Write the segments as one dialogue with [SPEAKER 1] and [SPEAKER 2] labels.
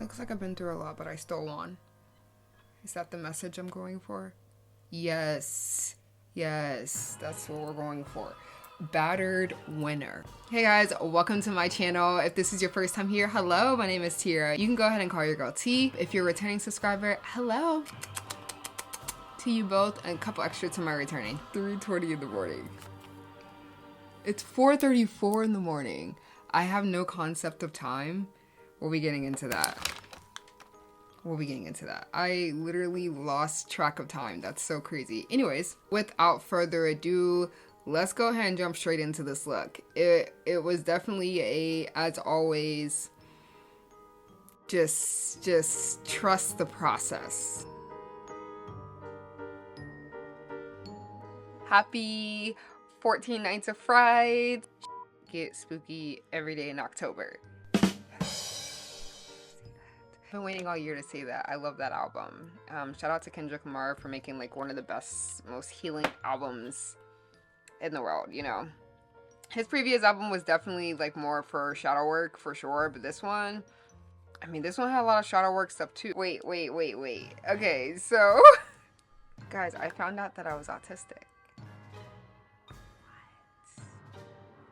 [SPEAKER 1] Looks like I've been through a lot, but I still won. Is that the message I'm going for? Yes. Yes, that's what we're going for. Battered winner. Hey guys, welcome to my channel. If this is your first time here, hello, my name is Tierra. You can go ahead and call your girl T. If you're a returning subscriber, hello to you both, and a couple extra to my returning. 3:20 in the morning. It's 4:34 in the morning. I have no concept of time. We'll be getting into that. I literally lost track of time. That's so crazy. Anyways, without further ado, let's go ahead and jump straight into this look. It was definitely as always, just trust the process. Happy 14 Nights of Fright. Get spooky every day in October. I've been waiting all year to say that. I love that album. Shout out to Kendrick Lamar for making like one of the best, most healing albums in the world, you know. His previous album was definitely like more for shadow work for sure, but this one, I mean, this one had a lot of shadow work stuff too. Wait. Okay, so guys, I found out that I was autistic.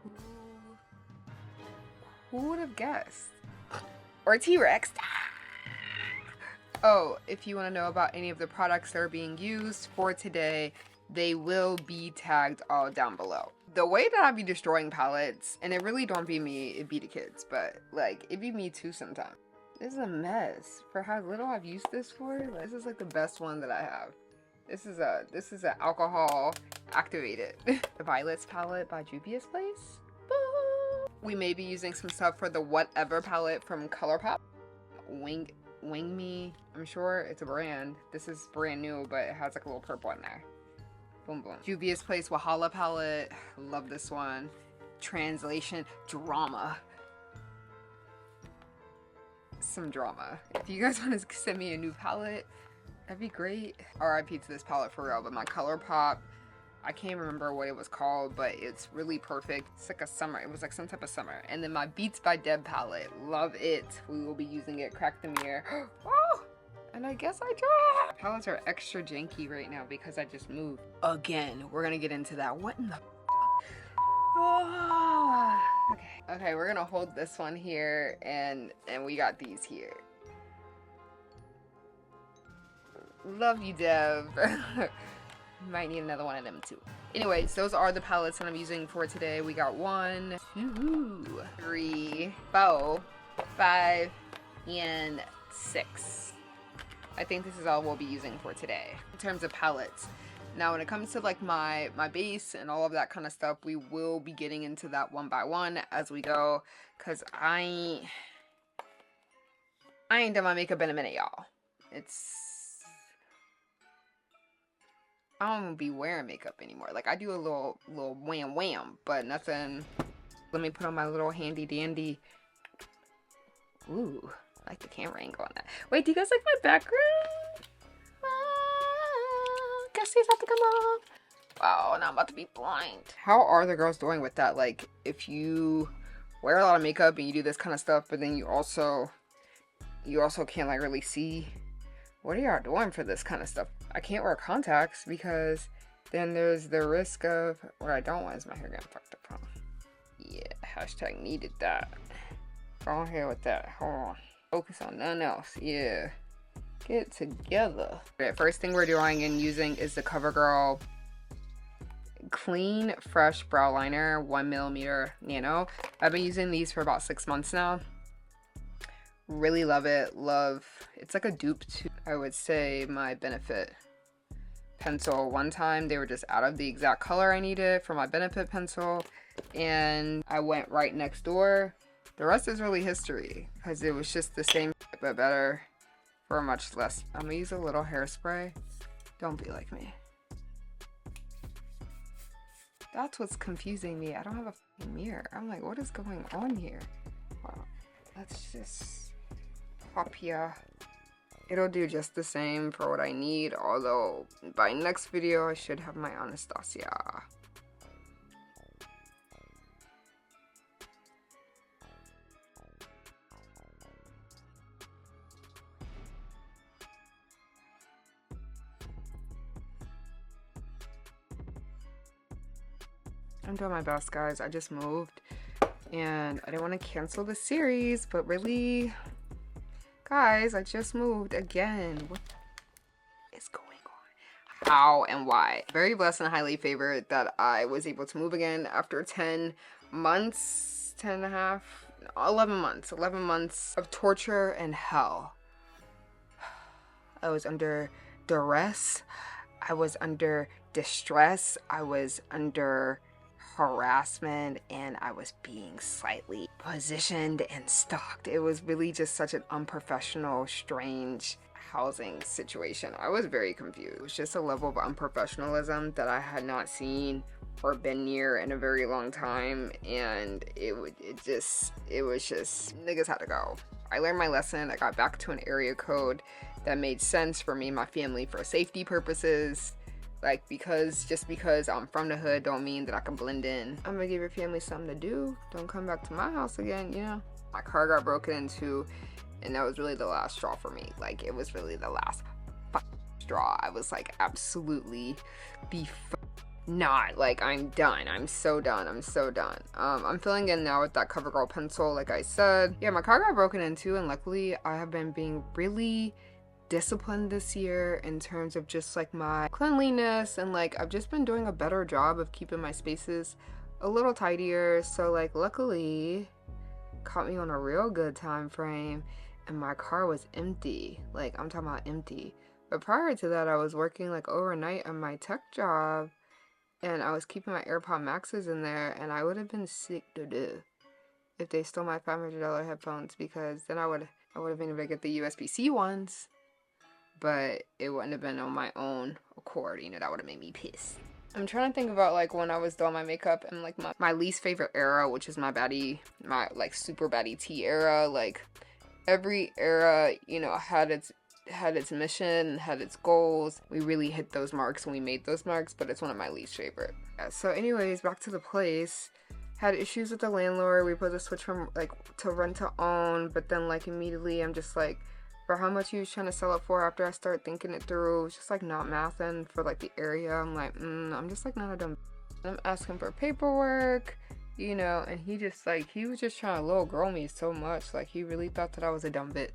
[SPEAKER 1] What? Who would have guessed? Or T-Rex. Oh, if you want to know about any of the products that are being used for today, they will be tagged all down below. The way that I be destroying palettes, and it really don't be me, it be the kids, but like it be me too sometimes. This is a mess for how little I've used this for. Like, this is like the best one that I have. This is a alcohol activated. The Violets palette by Juvia's Place. Boo! We may be using some stuff for the Whatever palette from ColourPop. Wing Me, I'm sure it's a brand. This is brand new, but it has like a little purple in there. Boom, boom. Juvia's Place Wahala palette. Love this one. Translation drama. Some drama. If you guys want to send me a new palette, that'd be great. RIP to this palette for real, but my ColourPop, I can't remember what it was called, but it's really perfect. It's like a summer. It was like some type of summer. And then my Beats by Deb palette. Love it. We will be using it. Crack the Mirror. Oh! And I guess I dropped. Palettes are extra janky right now because I just moved. Again, we're gonna get into that. What in the oh. Okay, we're gonna hold this one here, and we got these here. Love you, Deb. Might need another one of them too. Anyways, those are the palettes that I'm using for today. We got 1, 2, 3, 4, 5, and 6. I think this is all we'll be using for today in terms of palettes. Now when it comes to like my base and all of that kind of stuff, we will be getting into that one by one as we go, because I ain't done my makeup in a minute, y'all. I don't be wearing makeup anymore. Like I do a little wham, but nothing. Let me put on my little handy dandy. Ooh, I like the camera angle on that. Wait, do you guys like my background? Guess these have to come off. Wow, now I'm about to be blind. How are the girls doing with that? Like if you wear a lot of makeup and you do this kind of stuff, but then you also can't like really see. What are y'all doing for this kind of stuff? I can't wear contacts because then there's the risk of what I don't want is my hair getting fucked up. Huh? Yeah, hashtag needed that. Go ahead with that. Hold on. Focus on nothing else. Yeah. Get it together. Okay, first thing we're doing and using is the CoverGirl Clean Fresh Brow Liner 1mm Nano. I've been using these for about 6 months now. Really love it. It's like a dupe to, I would say, my Benefit pencil. One time they were just out of the exact color I needed for my Benefit pencil, and I went right next door. The rest is really history because it was just the same but better for much less. I'm gonna use a little hairspray. Don't be like me. That's what's confusing me. I don't have a fucking mirror. I'm like, what is going on here? Wow. Let's just pop here. It'll do just the same for what I need, although by next video I should have my Anastasia. I'm doing my best, guys. I just moved and I didn't want to cancel the series, but really, guys, I just moved again. What is going on? How and why? Very blessed and highly favored that I was able to move again after 10 months, 10 and a half, 11 months of torture and hell. I was under duress. I was under distress. I was under harassment, and I was being slightly positioned and stalked. It was really just such an unprofessional, strange housing situation. I was very confused. It was just a level of unprofessionalism that I had not seen or been near in a very long time, and it was just niggas had to go. I learned my lesson. I got back to an area code that made sense for me and my family for safety purposes. Like, just because I'm from the hood don't mean that I can blend in. I'm gonna give your family something to do. Don't come back to my house again, you know? My car got broken into, and that was really the last straw for me. Like, it was really the last straw. I was like, absolutely not. Like, I'm done. I'm so done. I'm filling in now with that CoverGirl pencil, like I said. Yeah, my car got broken into, and luckily I have been being really disciplined this year in terms of just like my cleanliness, and like I've just been doing a better job of keeping my spaces a little tidier. So like, luckily caught me on a real good time frame, and my car was empty. Like, I'm talking about empty. But prior to that, I was working like overnight on my tech job, and I was keeping my AirPod Maxes in there, and I would have been sick to death if they stole my $500 headphones, because then I would have been able to get the USB-C ones, but it wouldn't have been on my own accord. You know, that would have made me pissed. I'm trying to think about like when I was doing my makeup and like my least favorite era, which is my like super baddie tea era. Like, every era, you know, had its mission, had its goals. We really hit those marks when we made those marks, but it's one of my least favorite. Yeah, so anyways, back to the place. Had issues with the landlord. We put the switch from like to rent to own, but then like immediately I'm just like, for how much he was trying to sell it for, after I start thinking it through, it's just like not mathing for like the area. I'm like, I'm just like not a dumb. I'm asking for paperwork, you know, and he was just trying to little girl me so much. Like, he really thought that I was a dumb bitch.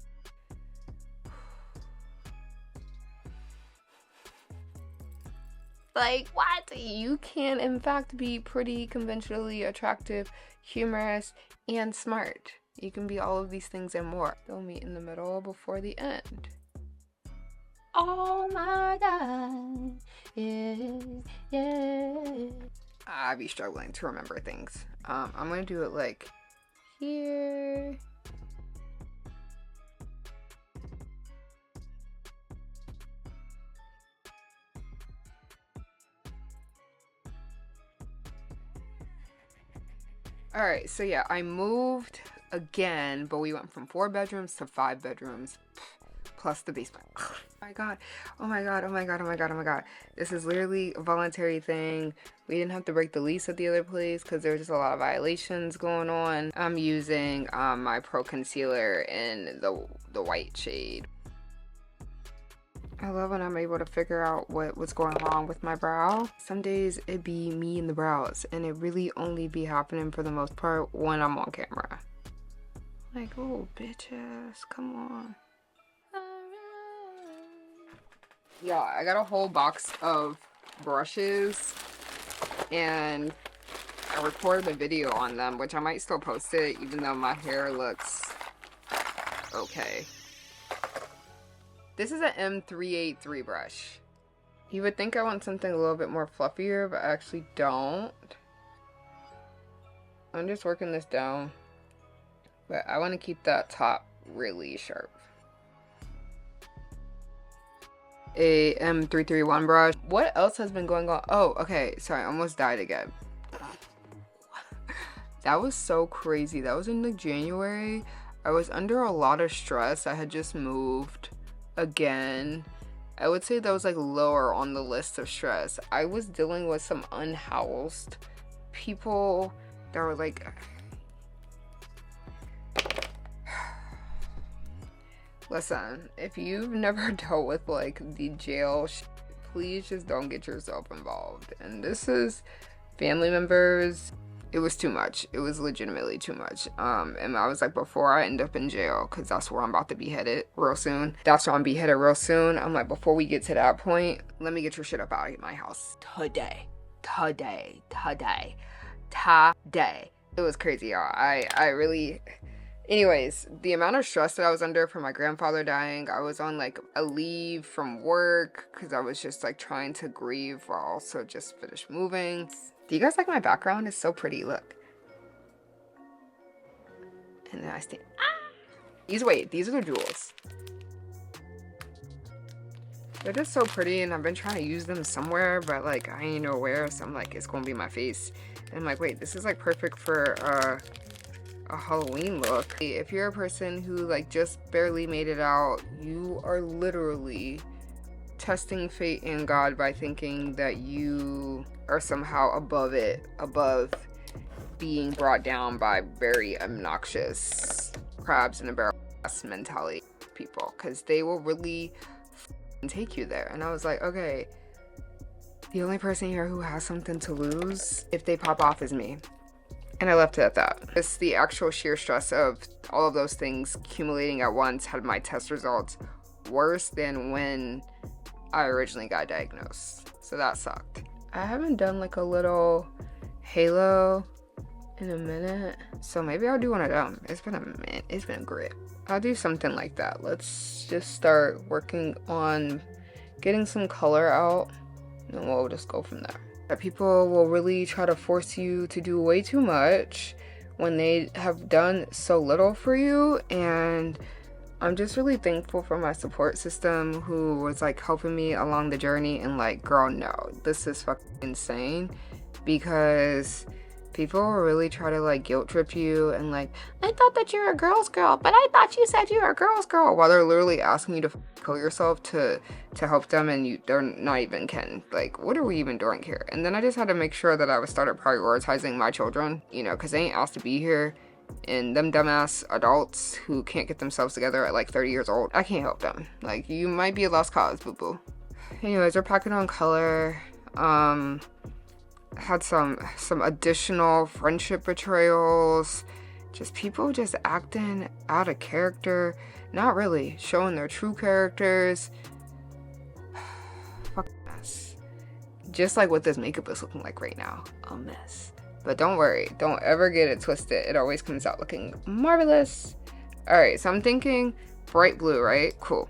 [SPEAKER 1] Like, what? You can in fact be pretty conventionally attractive, humorous, and smart. You can be all of these things and more. They'll meet in the middle before the end. Oh my god. Yeah. I be struggling to remember things. I'm gonna do it like here. Alright, so yeah, I moved again, but we went from 4 bedrooms to 5 bedrooms, plus the basement. Oh my god, oh my god, oh my god, oh my god, oh my god. This is literally a voluntary thing. We didn't have to break the lease at the other place because there was just a lot of violations going on. I'm using my Pro Concealer in the white shade. I love when I'm able to figure out what's going wrong with my brow. Some days it be me and the brows, and it really only be happening for the most part when I'm on camera. Like, oh, bitches, come on. Yeah, I got a whole box of brushes, and I recorded a video on them, which I might still post it, even though my hair looks okay. This is an M383 brush. You would think I want something a little bit more fluffier, but I actually don't. I'm just working this down, but I want to keep that top really sharp. A M331 brush. What else has been going on? Oh, okay, sorry, I almost died again. That was so crazy. That was in like January. I was under a lot of stress. I had just moved again. I would say that was like lower on the list of stress. I was dealing with some unhoused people that were like, listen, if you've never dealt with like the jail please just don't get yourself involved. And this is family members. It was too much. It was legitimately too much. And I was like, before I end up in jail, because that's where I'm about to be headed real soon. That's where I'm beheaded real soon. I'm like, before we get to that point, let me get your shit up out of my house. Today. It was crazy, y'all. I really... Anyways, the amount of stress that I was under from my grandfather dying, I was on like a leave from work because I was just like trying to grieve while also just finished moving. Do you guys like my background? It's so pretty, look. And then I stay. These are the jewels. They're just so pretty, and I've been trying to use them somewhere, but like I ain't know where, so I'm like, it's gonna be my face. And I'm like, wait, this is like perfect for a Halloween look. If you're a person who like just barely made it out, you are literally testing fate and God by thinking that you are somehow above it, above being brought down by very obnoxious crabs in a barrel mentality people, because they will really take you there. And I was like, okay, the only person here who has something to lose if they pop off is me. And I left it at that. It's the actual sheer stress of all of those things accumulating at once had my test results worse than when I originally got diagnosed. So that sucked. I haven't done like a little halo in a minute, so maybe I'll do one of them. It's been a minute. It's been great. I'll do something like that. Let's just start working on getting some color out, and we'll just go from there. That people will really try to force you to do way too much when they have done so little for you. And I'm just really thankful for my support system who was like helping me along the journey and like, girl, no, this is fucking insane, because people will really try to like guilt trip you and like, I thought that you're a girl's girl, but I thought you said you were a girl's girl, while they're literally asking you to kill yourself to help them, and they're not even can. Like, what are we even doing here? And then I just had to make sure that I was started prioritizing my children, you know, because they ain't asked to be here, and them dumbass adults who can't get themselves together at like 30 years old, I can't help them. Like, you might be a lost cause, boo-boo. Anyways, we're packing on color. Had some additional friendship betrayals, just people just acting out of character, not really showing their true characters. Fuck mess. Just like what this makeup is looking like right now, a mess. But don't worry, don't ever get it twisted. It always comes out looking marvelous. All right, so I'm thinking bright blue, right? Cool.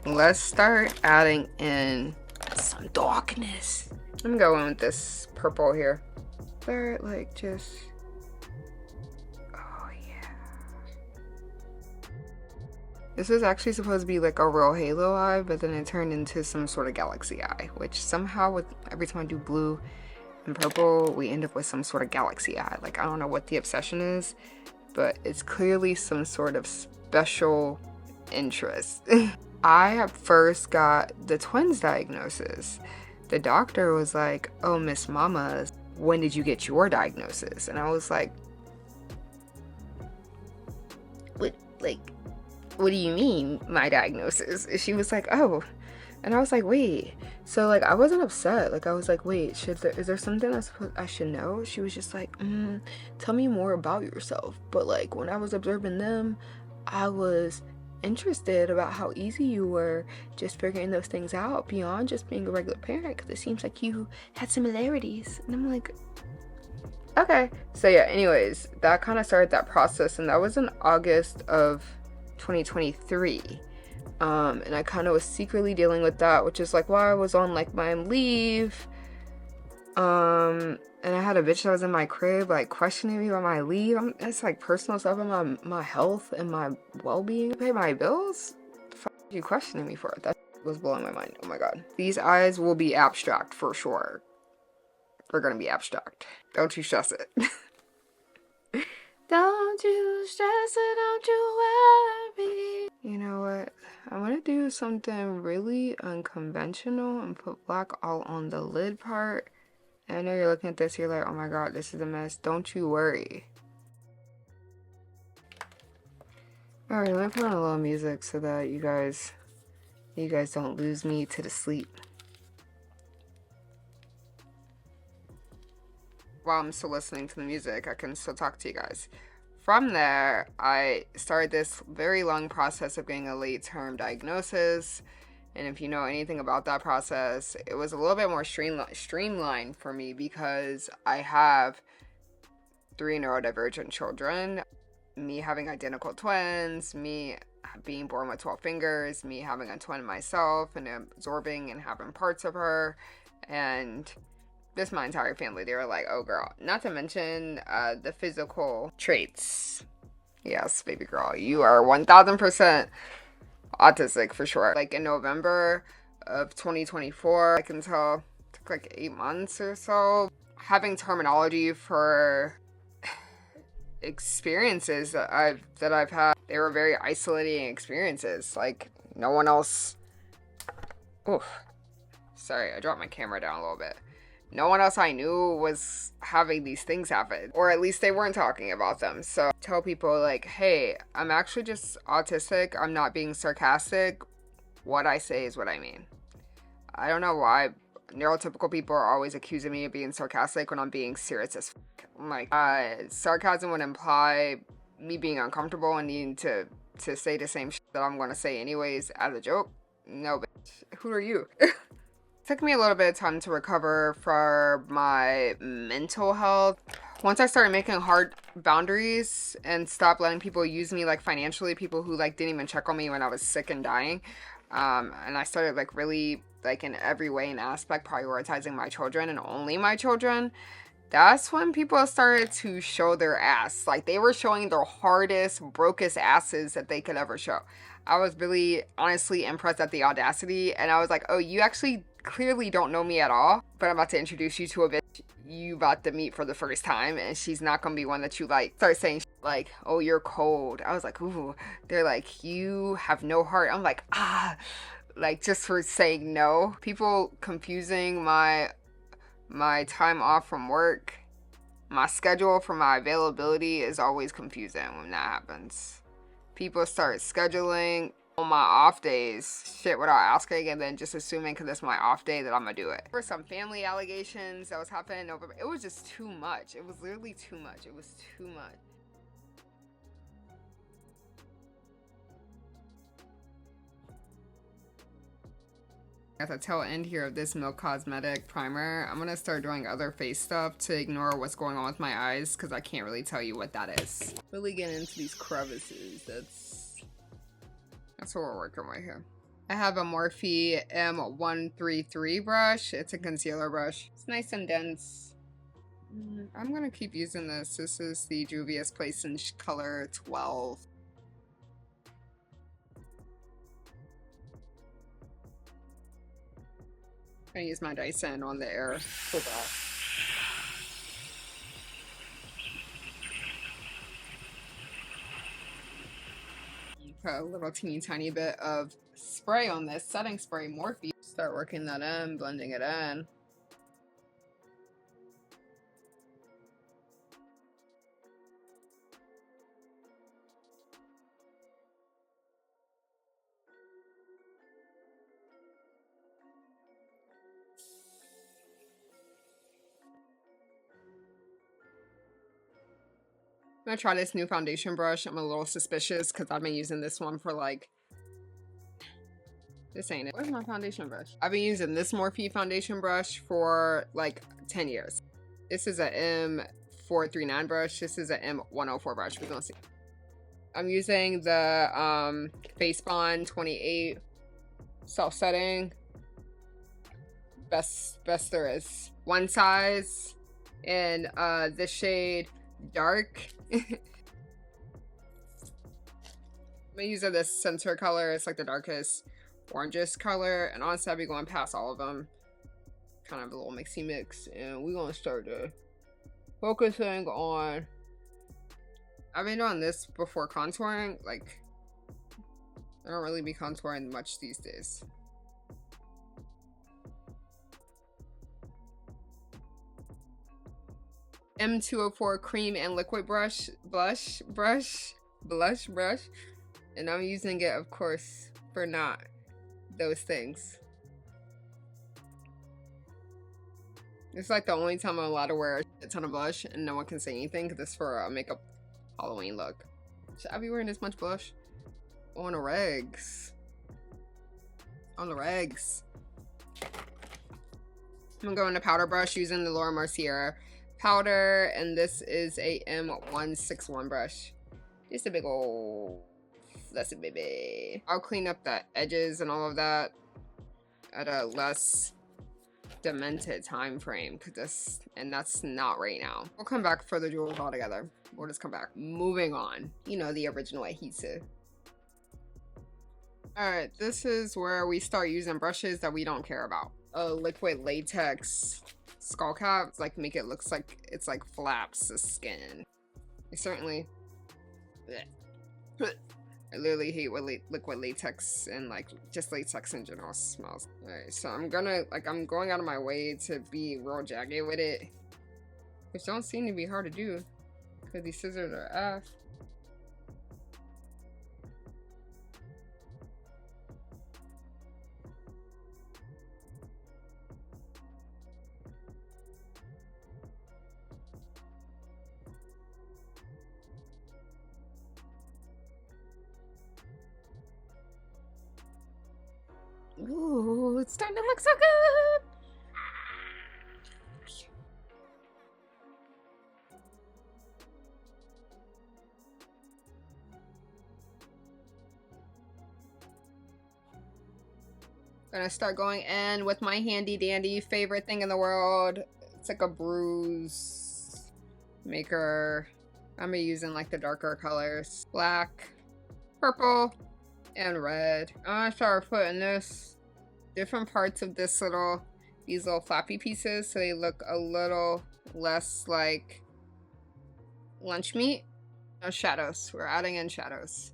[SPEAKER 1] Let's start adding in some darkness. I'm going with this purple here. Start like just, oh yeah. This was actually supposed to be like a real halo eye, but then it turned into some sort of galaxy eye, which somehow with every time I do blue and purple, we end up with some sort of galaxy eye. Like, I don't know what the obsession is, but it's clearly some sort of special interest. I at first got the twins diagnosis. The doctor was like, oh, Miss Mama, when did you get your diagnosis? And I was like, what do you mean, my diagnosis? And she was like, oh. And I was like, wait. So like, I wasn't upset. Like, I was like, wait, is there something I should know? She was just like, tell me more about yourself. But like, when I was observing them, I was interested about how easy you were just figuring those things out beyond just being a regular parent, because it seems like you had similarities. And I'm like, okay. So yeah, anyways, that kind of started that process, and that was in August of 2023. And I kind of was secretly dealing with that, which is like while I was on like my leave, and I had a bitch that was in my crib like questioning me about my leave. It's like personal stuff about my health and my well-being. Pay my bills? The fuck are you questioning me for? That was blowing my mind. Oh my god. These eyes will be abstract for sure. They're gonna be abstract. Don't you stress it. Don't you stress it, don't you worry. You know what? I'm gonna do something really unconventional and put black all on the lid part. And I know you're looking at this, you're like, oh my god, this is a mess. Don't you worry. Alright, let me put on a little music so that you guys don't lose me to the sleep. while I'm still listening to the music, I can still talk to you guys. From there, I started this very long process of getting a late-term diagnosis. And if you know anything about that process, it was a little bit more streamlined for me because I have 3 neurodivergent children. Me having identical twins, me being born with 12 fingers, me having a twin myself and absorbing and having parts of her, and just my entire family. They were like, oh girl. Not to mention the physical traits. Yes, baby girl, you are 1000% autistic for sure. Like in November of 2024, I can tell it took like 8 months or so. Having terminology for experiences that I've had, they were very isolating experiences. Like no one else. Oof. Sorry, I dropped my camera down a little bit. No one else I knew was having these things happen, or at least they weren't talking about them. So tell people like, hey, I'm actually just autistic. I'm not being sarcastic. What I say is what I mean. I don't know why neurotypical people are always accusing me of being sarcastic when I'm being serious as fuck. I'm like, sarcasm would imply me being uncomfortable and needing to say the same shit that I'm going to say anyways as a joke. No, bitch. Who are you? Took me a little bit of time to recover from my mental health. Once I started making hard boundaries and stopped letting people use me like financially, people who like didn't even check on me when I was sick and dying, and I started like really like in every way and aspect prioritizing my children and only my children, that's when people started to show their ass. Like they were showing their hardest, brokest asses that they could ever show. I was really honestly impressed at the audacity, and I was like, oh, you actually clearly don't know me at all, but I'm about to introduce you to a bitch you about to meet for the first time, and she's not gonna be one that you like start saying like, oh, you're cold. I was like, ooh. They're like, you have no heart. I'm like, like just for saying no. People confusing my time off from work, my schedule for my availability is always confusing when that happens. People start scheduling on my off days shit without asking, and then just assuming because it's my off day that I'm gonna do it. There were some family allegations that was happening in November. It was just too much. It was literally too much. It was too much. At the tail end here of this Milk Cosmetic primer, I'm gonna start doing other face stuff to ignore what's going on with my eyes, because I can't really tell you what that is. Really getting into these crevices. That's what we're working with here. I have a Morphe M133 brush. It's a concealer brush. It's nice and dense. I'm gonna keep using this. This is the Juvia's Place in color 12. I use my Dyson on the air for that. Put a little teeny tiny bit of spray on this, setting spray, Morphe. Start working that in, blending it in. I'm gonna try this new foundation brush. I'm a little suspicious because I've been using this one for like, this ain't it. Where's my foundation brush? I've been using this Morphe foundation brush for like 10 years. This is a M439 brush. This is a M104 brush. We're gonna see. I'm using the Face Bond 28 self-setting. Best there is. One size in the shade Dark. I'm using this center color. It's like the darkest orangest color, and honestly I'll be going past all of them, kind of a little mixy mix, and we're gonna start focusing on, I've been doing this before contouring. Like I don't really be contouring much these days. M204 cream and liquid blush brush, and I'm using it, of course, for not those things. It's like the only time I'm allowed to wear shit ton of blush and no one can say anything because it's for a makeup Halloween look. Should I be wearing this much blush? On the regs. On the regs. I'm gonna go in the powder brush using the Laura Mercier powder, and this is a M161 brush. Just a big old, that's a baby. I'll clean up the edges and all of that at a less demented time frame, because that's not right now. We'll come back for the jewels all together. We'll just come back. Moving on. You know, the original adhesive. Alright, this is where we start using brushes that we don't care about. A liquid latex skull cap, like make it looks like it's like flaps the skin. I certainly, I literally hate what liquid latex and like just latex in general smells. Alright, so I'm going out of my way to be real jagged with it, which don't seem to be hard to do because these scissors are F. Ooh, it's starting to look so good! Gonna start going in with my handy dandy favorite thing in the world. It's like a bruise maker. I'm using like the darker colors. Black, purple, and red. I'm gonna start putting this different parts of this these little flappy pieces so they look a little less like lunch meat. No shadows. We're adding in shadows.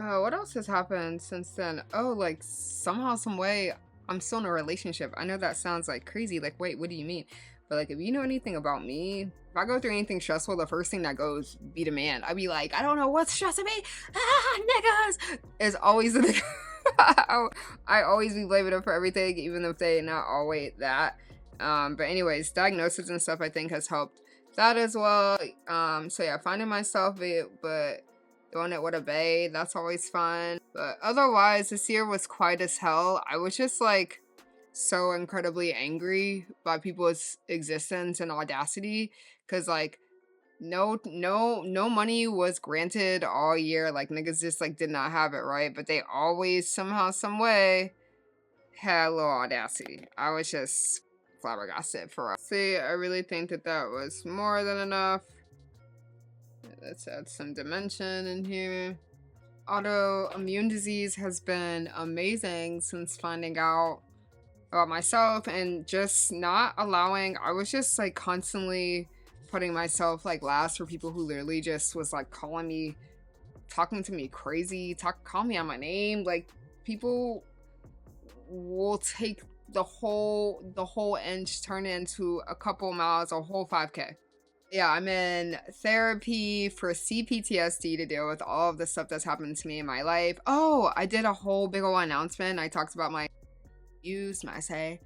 [SPEAKER 1] Oh, what else has happened since then? Oh, like somehow, some way, I'm still in a relationship. I know that sounds like crazy. Like, wait, what do you mean? But like, if you know anything about me, if I go through anything stressful, the first thing that goes be the man. I'd be like, I don't know what's stressing me. Ah, niggas is always the nigga. I always be blaming them for everything, even if they not always that. But anyways, diagnosis and stuff I think has helped that as well. So yeah, finding myself, but doing it with a bae, that's always fun. But otherwise, this year was quiet as hell. I was just like so incredibly angry by people's existence and audacity, because like no money was granted all year. Like niggas just like did not have it right, but they always somehow, some way had a little audacity. I was just flabbergasted for us. See, I really think that was more than enough. Let's add some dimension in here. Autoimmune disease has been amazing since finding out about myself and just not allowing. I was just like constantly putting myself like last for people who literally just was like calling me, talking to me crazy, call me on my name. Like people will take the whole inch, turn it into a couple miles, a whole 5K. Yeah, I'm in therapy for CPTSD to deal with all of the stuff that's happened to me in my life. Oh, I did a whole big ol' announcement. I talked about my Lachae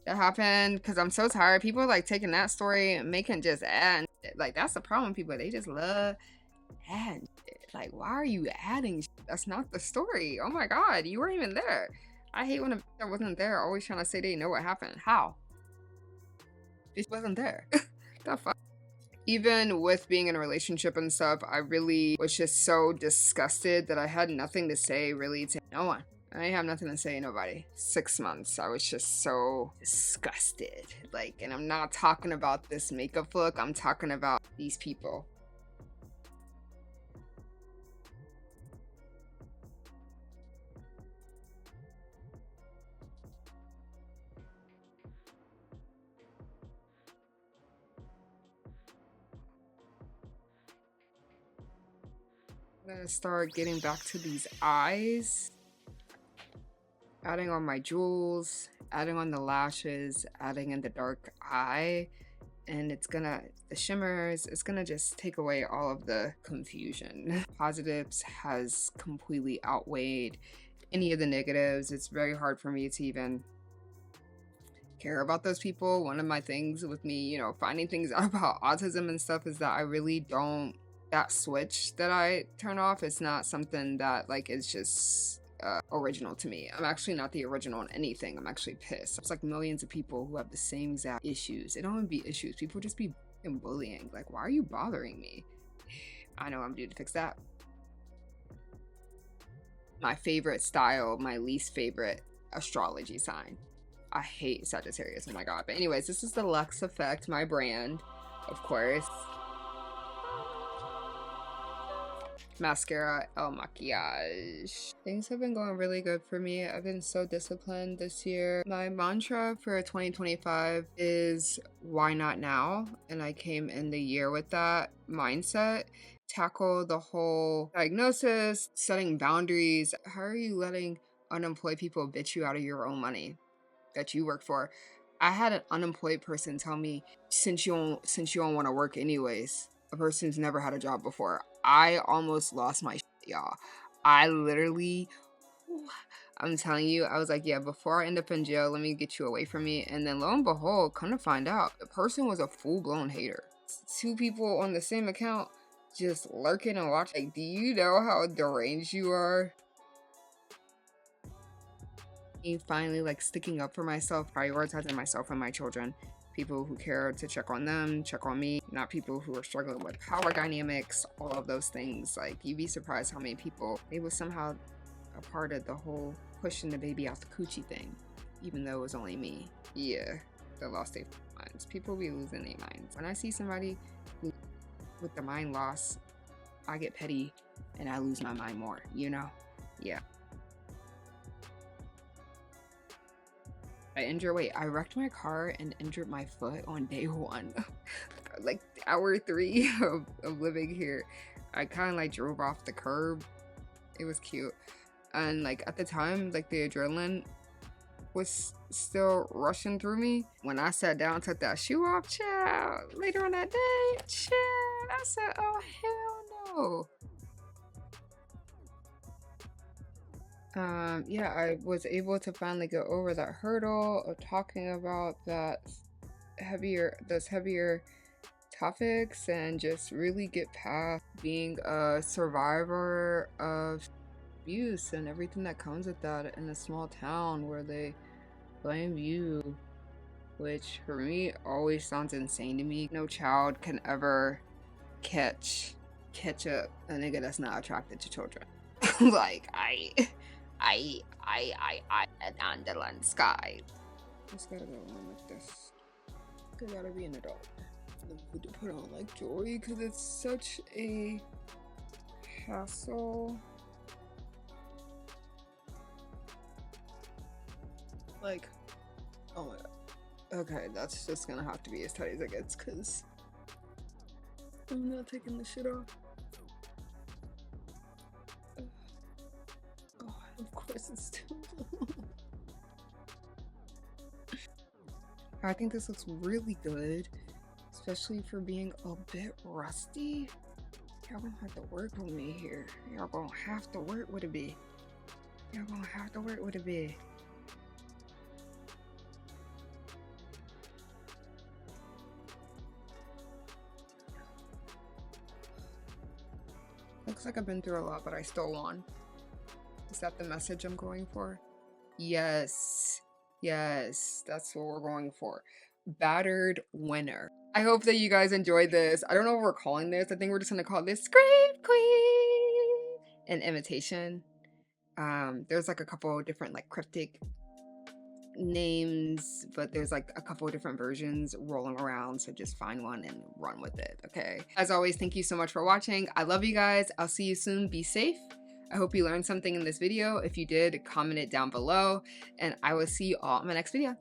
[SPEAKER 1] that happened because I'm so tired. People are like taking that story and making just add. Like, that's the problem, people. They just love adding shit. Like, why are you adding shit? That's not the story. Oh my God, you weren't even there. I hate when I wasn't there always trying to say they know what happened. How? It wasn't there. The fuck? Even with being in a relationship and stuff, I really was just so disgusted that I had nothing to say really to no one. I didn't have nothing to say to nobody. 6 months, I was just so disgusted. Like, and I'm not talking about this makeup look, I'm talking about these people. I'm gonna start getting back to these eyes. Adding on my jewels, adding on the lashes, adding in the dark eye. And the shimmers, it's gonna just take away all of the confusion. Positives has completely outweighed any of the negatives. It's very hard for me to even care about those people. One of my things with me, you know, finding things out about autism and stuff is that I really don't, that switch that I turn off is not something that like is just original to me. I'm actually not the original in anything. I'm actually pissed. It's like millions of people who have the same exact issues. It don't even be issues. People just be bullying. Like, why are you bothering me? I know I'm due to fix that. My favorite style, my least favorite astrology sign. I hate Sagittarius. Oh my god. But anyways, this is the Luxe Effect, my brand, of course. Mascara El Maquillage. Things have been going really good for me. I've been so disciplined this year. My mantra for 2025 is why not now? And I came in the year with that mindset. Tackle the whole diagnosis, setting boundaries. How are you letting unemployed people bitch you out of your own money that you work for? I had an unemployed person tell me, since you don't want to work anyways. A person's never had a job before. I almost lost my shit, y'all. I literally, I'm telling you, I was like, yeah, before I end up in jail, let me get you away from me. And then lo and behold, come to find out, the person was a full-blown hater. 2 people on the same account just lurking and watching. Like, do you know how deranged you are? Me finally like sticking up for myself, prioritizing myself and my children. People who care to check on them, check on me, not people who are struggling with power dynamics, all of those things. Like, you'd be surprised how many people, they was somehow a part of the whole pushing the baby out the coochie thing, even though it was only me. Yeah, they lost their minds. People be losing their minds. When I see somebody with the mind loss, I get petty and I lose my mind more, you know? Yeah. I wrecked my car and injured my foot on day 1. Like hour 3 of living here. I kind of like drove off the curb. It was cute. And like at the time, like the adrenaline was still rushing through me. When I sat down, took that shoe off, child, later on that day, child, I said, oh hell no. Yeah, I was able to finally get over that hurdle of talking about those heavier topics and just really get past being a survivor of abuse and everything that comes with that in a small town where they blame you, which for me always sounds insane to me. No child can ever catch up a nigga that's not attracted to children. Like, I on the land sky. Just gotta go on like this. I gotta be an adult. To put on like jewelry because it's such a hassle. Like, oh my god. Okay, that's just gonna have to be as tight as it gets because I'm not taking the shit off. Of course it's too long. I think this looks really good, especially for being a bit rusty. Y'all gonna have to work with me here. Y'all gonna have to work with a bit. Y'all gonna have to work with a bit. Looks like I've been through a lot, but I still won. Is that the message I'm going for? Yes. Yes, that's what we're going for. Battered winner. I hope that you guys enjoyed this. I don't know what we're calling this. I think we're just gonna call this Scream Queen. An imitation. There's like a couple of different like cryptic names, but there's like a couple of different versions rolling around, so just find one and run with it, okay? As always, thank you so much for watching. I love you guys. I'll see you soon. Be safe. I hope you learned something in this video. If you did, comment it down below, and I will see you all in my next video.